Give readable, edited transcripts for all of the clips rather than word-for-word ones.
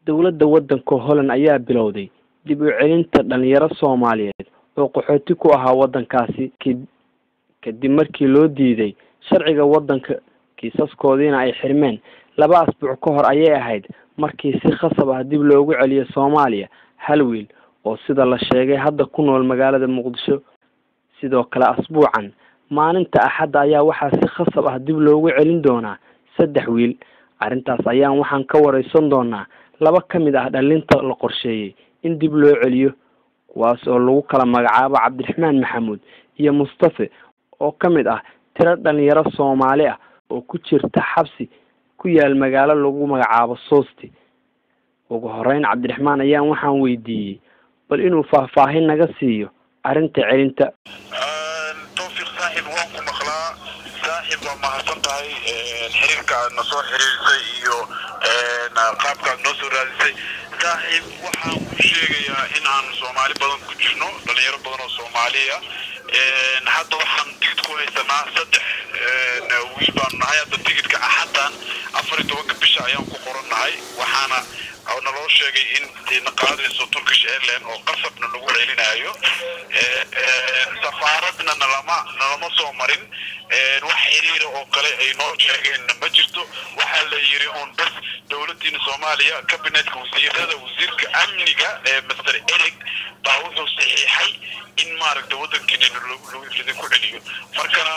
dowladda waddanka Holland ayaa bilowday dib u celinta dhalinyaro Soomaaliyeed oo qaxooti ku ahaa waddankaasi kadib markii loo diiday sharciga waddanka kiisaskoodina ay xirmeen 2 asbuuc ka hor ayay ahayd markii si khasab ah dib loogu celiyo Soomaaliya hal wiil oo sida la sheegay hadda ku nool magaalada Muqdisho sidoo kale asbuucan maalinta Axad ayaa waxa si khasab ah dib loogu celin doonaa 3 wiil arintaas ayaan waxaan ka wareysan doonaa 2 kamid ah dhalinta la qorsheeyay in dib loo celiyo kuwaas oo lagu kala magacaabo Cabdiraxmaan Maxamuud iyo Mustafa oo kamid ah tiro dhalinyaro Soomaali ah oo ku jirta xabsi ku yaal magaalo lagu magacaabo Soosti ugu horeyn Cabdiraxmaan ayaan waxaan weydiiyay bal inuu faahfaahin naga siiyo arinta celinta توفيق صاحب وانكم مخلا صاحب وما حسنتهاي حريركا نصور حريرسي iyo qaabka noo soo raadisay صاحب waxaan ku sheegayaa in aan Soomaali badan ku jirno dhalinyaro badan oo Soomaaliya hadda waxaan tigid ku haysanaa 3 wiil baan nahay hadda tigidka Axadan 14 bisha ayaan ku qoranahay waxaana naloo sheegay in qaadayso Turkish Airlines oo qasabna lagu celinayo safaaradna nalama soo marin wax xiriir oo kale ay noo sheegeen ma jirto waxa la yiri on bas dawladda Soomaaliya kabinetka wasiirka amniga Mr. Eric baa wuxuu saxiixay in maaragta waddankeena lagu ku celiyo markana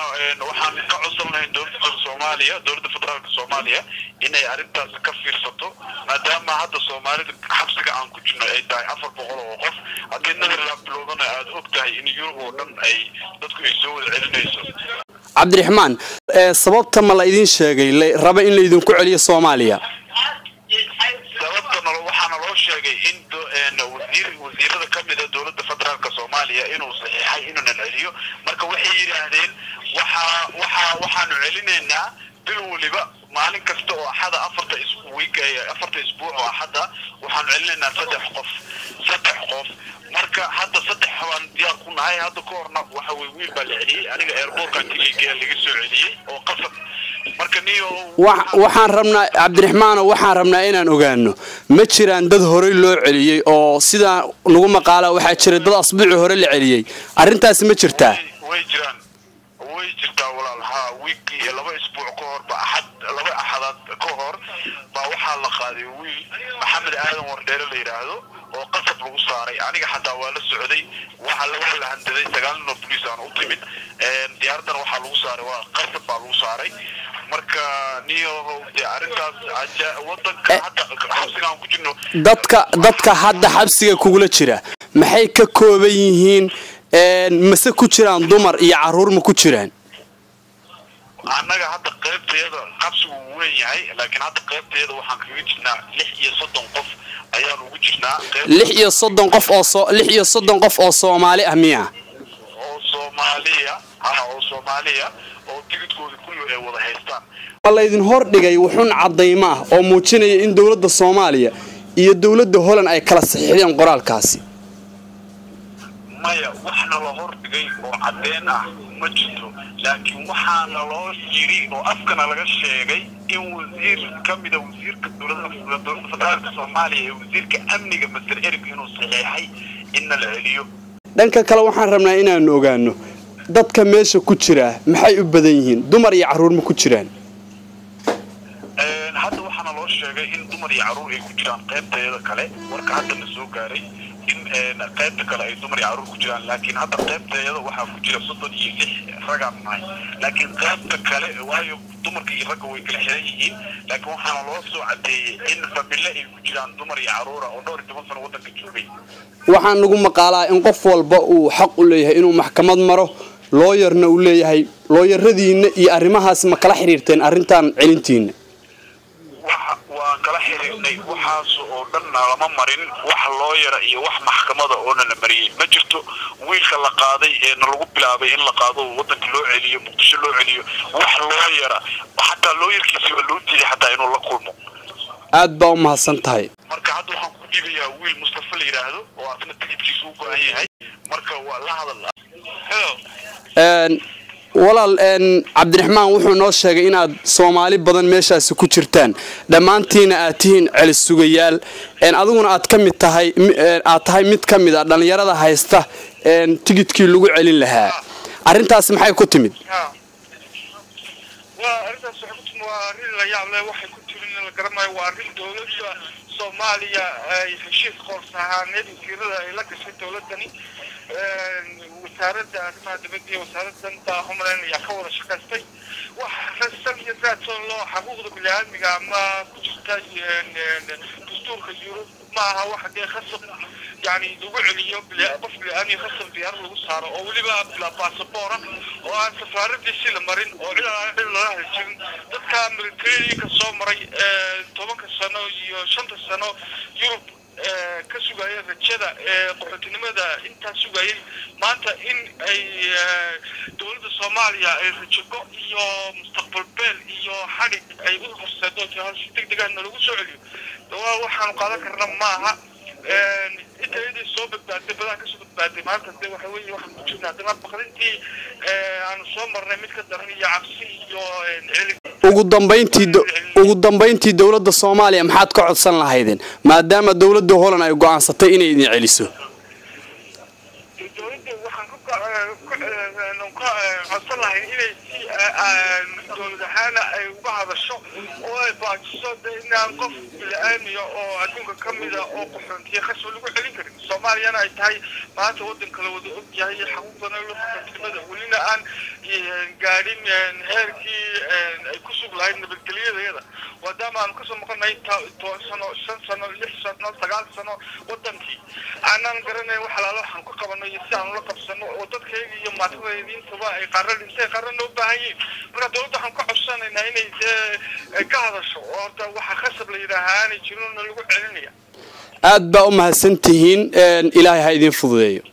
waxaan ka codsanahay dawladda Soomaaliya dawladda federaalka Soomaaliya inay arintaas ka fiirsato maadaama hadda Soomaalida xabsiga aan ku jirno ay tahay 400 oo qof hadina la bilowdana aad ogtahay in Euro dhan ay dadku ay soo wada celinayso Cabdiraxmaan sababta ma la idin sheegay raba in la idin ku celiyo Soomaaliya sababta waxaana loo sheegay in wasiirada kamid ah dawladda federaalka Soomaaliya inuu saxiixay inuu celiyo marka waxay yiraahdeen waxaanu celinaynaa bil waliba maalin kasta oo Axad 4 isbuuc oo Axad waxaan celinaynaa 3 qof marka hadda 3 waan diyaar ku nahay hadda ka horna waxa way wiil baa la celiyay aniga airportka kiliya laga soo celiyay oo qasab marka niyo waxaan rabnaa Cabdiraxmaan waxaan rabnaa inaan ogaano ma jiraan dad hore loo celiyay oo sida lagu maqaala waxa jira dad asbuuci hore la celiyay arintaas ma jirtaa way jirtaa walaalha weekly 2 isbuuc ka hor ba Axad 2 Axadaad ka hor ba waxa la qaaday wiil Maxamed Aadan Wardheere la yiraahdo oo qasab lagu saaray aniga xataa waa la socday waxa la handaday 9 police aan u timid diyaardan waxa lagu saaray waa qasab baa lagu saaray marka niyo arintaas waddanka hadda xabsiga aan ku jirno dadka hadda xabsiga kugula jira maxay ka kooban yihiin mase ku jiraan dumar iyo caruur ma ku jiraan anaga hadda qaybteeda qabsigu weyn yahay laakiin hadda qaybteeda waxaan kaga jirnaa 36 qof ayaan ugu jirnaa 36 qof oo Soomaali ah miya Soomaaliya oo tigidkooda kullu ay wada haystaan wala idin hor dhigay wuxuun cadeyma ah oo muujinaya in dawladda Soomaaliya iyo dawladda Holland ay kala saxiixdeen qoraalkaasi maya waxna la hor dhigay oo cadeen ah ma jirto laakiin waxaana loo yiri oo afkana laga sheegay in wasiir kamid ah wasiirka dawladda federaalka Soomaaliya iyo wasiirka amniga Mr. Eric inuu saxiixay in la celiyo dhanka kale waxaan rabnaa inaan ogaano dadka meesha ku jira maxay u badan yihiin dumar iyo caruur ma ku jiraan hadda waxaana loo sheegay in dumar iyo caruur ay ku jiraan qaybteeda kale warka hadda la soo gaaray in qaybta kale ay dumar iyo caruur ku jiraan laakiin hadda qaybteeda waxa ku jira 36 rag ah laakiin qaybta kale waayo dumarka iyo ragga way kala xiran yihiin laakiin waxaana loo soo cadeeyay in familada ay ku jiraan dumar iyo caruur oo dhowr 10 sano waddanka joogay waxaan nagu maqaalaa in qof walba uu xaq u leeyahay inuu maxkamad maro looyarna uu leeyahay looyaradiina iyo arimahaas ma kala xiriirteen arintan celintiina waan kala xiriirnay waxaas oo dhan lama marin wax looyara iyo wax maxkamada oo la mariyay ma jirto wiilka la qaaday ee lagu bilaabay in la qaado waddanka loo celiyo Muqdisho loo celiyo wax looyara xataa looyarkiisa loo diiday xataa inuu la kulmo aad baa u mahadsantahay marka hadda waxaan ku dhiibayaa wiil Mustafa la yiraahdo oo asna tigidkiisu u go'an yahay marka waa la hadal walaal cabdiraxmaan wuxuu noo sheegay inaad Soomaali badan meeshaas ku jirtaan dhamaantiina aad tihiin celis sugayaal adiguna aad kamid tahay mid kamid ah dhalinyarada haysta tigidkii lagu celin lahaa arintaas maxay ku timid arintaas waxay ku timid waa arin la yaab leh waxay ku timid in la garanayo waa arin dawladda Soomaaliya ay heshiis qorsahaaneed wasiirada ay la gashay dawladani wasaaradda arrimaha dibadda iyo wasaaradda danta homeland ayaa ka wada shaqaystay wax rasmi iyo raadsan loo xuquuqda bini'aadmiga ama ku jirta dastuurka Yurub ma aha wax khasab يعني lagu celiyo qof bini'aadmi khasab diyaar lagu saaro oo waliba bila passport oo aan safaaradiisi la marin oo cid la helin dadka militariga soo maray 10 sano iyo 5 sano Yurub ka sugaya rajada qaxootinimada inta sugayay maanta in ay dawladda Soomaaliya ay rajo iyo mustaqbal beel iyo xarig ay u horseedo si degdeg ah lagu soo celiyo waxaan qaadan karnaa maaha inta ay soo badbaatay badan ka soo badbaatay maanta waxa weeye waxaan ku jirnaa dad baqrintii aan soo marnay mid ka daran iyo cabsi iyo ugu dambeyntii dawladda Soomaaliya maxaad ka codsan lahaydeen maadaama dawladda Holland ay go'aansatay inay idin celiso dawladda waxaan ku codsan lahayn inay dawladahana ay uga hadasho oo ay baajiso inaan qof bini'aadmiga oo adduunka ka mid ah oo qaxoontiye khasab lagu celin karin Soomaaliyana ay tahay maanta wadan kale wada og yahay xuquuqdana loo qaxoontinimada walina aan gaadhin heerkii ay ku suglahayd nabadgelyada wadama aan ka soo maqnay 5 sano 6 sano 9 sano wadankii aanan garanay wax laalo waxaan ku qabanay si aan la qabsano oo dadkayga iyo maatadaydiintuba ay qaran loo baahan yihiin marka dawladda waxaan ku codsanaynaa inay ka hadasho oo waxa khasab la yiraahdo jirno lagu celinaya aad baa u mahadsantihiin ilaahay ha idin fududeeyo